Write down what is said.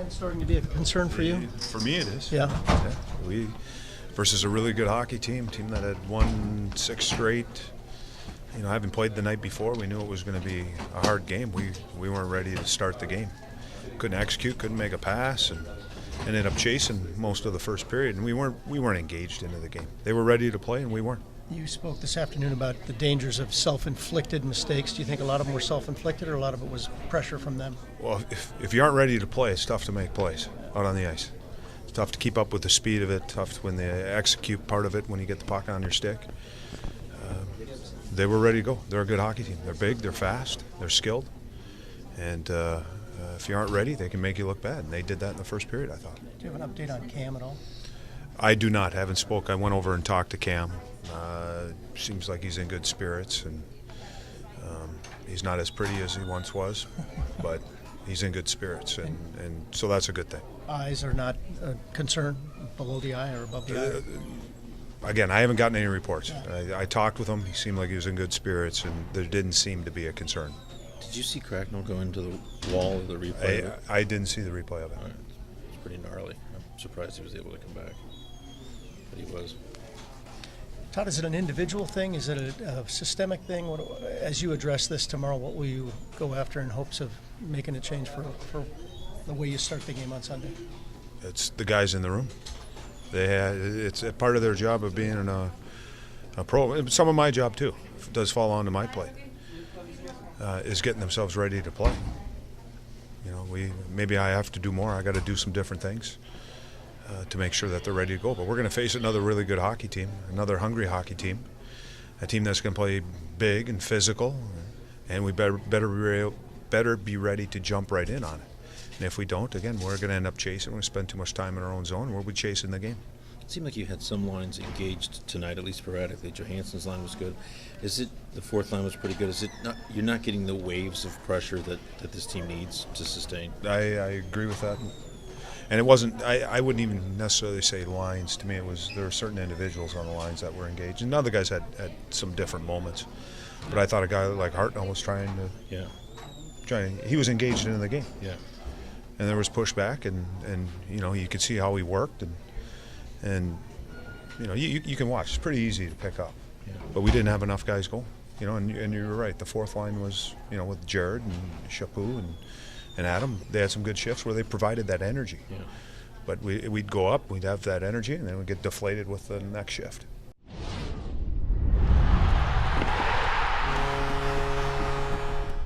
defense starting to be a concern for you? For me, it is. Yeah. We versus a really good hockey team that had won 6 straight. Having played the night before, we knew it was going to be a hard game. We weren't ready to start the game. Couldn't execute, couldn't make a pass, and ended up chasing most of the first period. And we weren't engaged into the game. They were ready to play, and we weren't. You spoke this afternoon about the dangers of self-inflicted mistakes. Do you think a lot of them were self-inflicted, or a lot of it was pressure from them? Well, if you aren't ready to play, it's tough to make plays out on the ice. It's tough to keep up with the speed of it, tough when they execute part of it when you get the puck on your stick. They were ready to go. They're a good hockey team. They're big, they're fast, they're skilled. And if you aren't ready, they can make you look bad. And they did that in the first period, I thought. Do you have an update on Cam at all? I do not. Haven't spoke. I went over and talked to Cam. Seems like he's in good spirits, and he's not as pretty as he once was, but he's in good spirits, and so that's a good thing. Eyes are not a concern below the eye or above the eye? Again, I haven't gotten any reports. I talked with him. He seemed like he was in good spirits, and there didn't seem to be a concern. Did you see Cracknell go into the wall of the replay? I didn't see the replay of it. Right. It's pretty gnarly. I'm surprised he was able to come back, but he was. Todd, is it an individual thing? Is it a systemic thing? As you address this tomorrow, what will you go after in hopes of making a change for the way you start the game on Sunday? It's the guys in the room. It's a part of their job of being a pro. Some of my job too does fall onto my plate. Is getting themselves ready to play. Maybe I have to do more. I got to do some different things to make sure that they're ready to go. But we're going to face another really good hockey team, another hungry hockey team, a team that's going to play big and physical, and we better be ready to jump right in on it. And if we don't, again, we're going to end up chasing. We're going to spend too much time in our own zone. We'll be chasing the game. It seemed like you had some lines engaged tonight, at least sporadically. Johansson's line was good. Is it the fourth line was pretty good? Is it not? You're not getting the waves of pressure that this team needs to sustain. I agree with that. And it wasn't. I wouldn't even necessarily say lines. To me, there were certain individuals on the lines that were engaged, and other guys had some different moments. But I thought a guy like Hartnell was trying to. Yeah. He was engaged in the game. Yeah. And there was pushback, and you could see how he worked, and you can watch. It's pretty easy to pick up. Yeah. But we didn't have enough guys going. And you were right. The fourth line was with Jared and Chaput and Adam. They had some good shifts where they provided that energy. Yeah. But we'd go up, we'd have that energy, and then we'd get deflated with the next shift.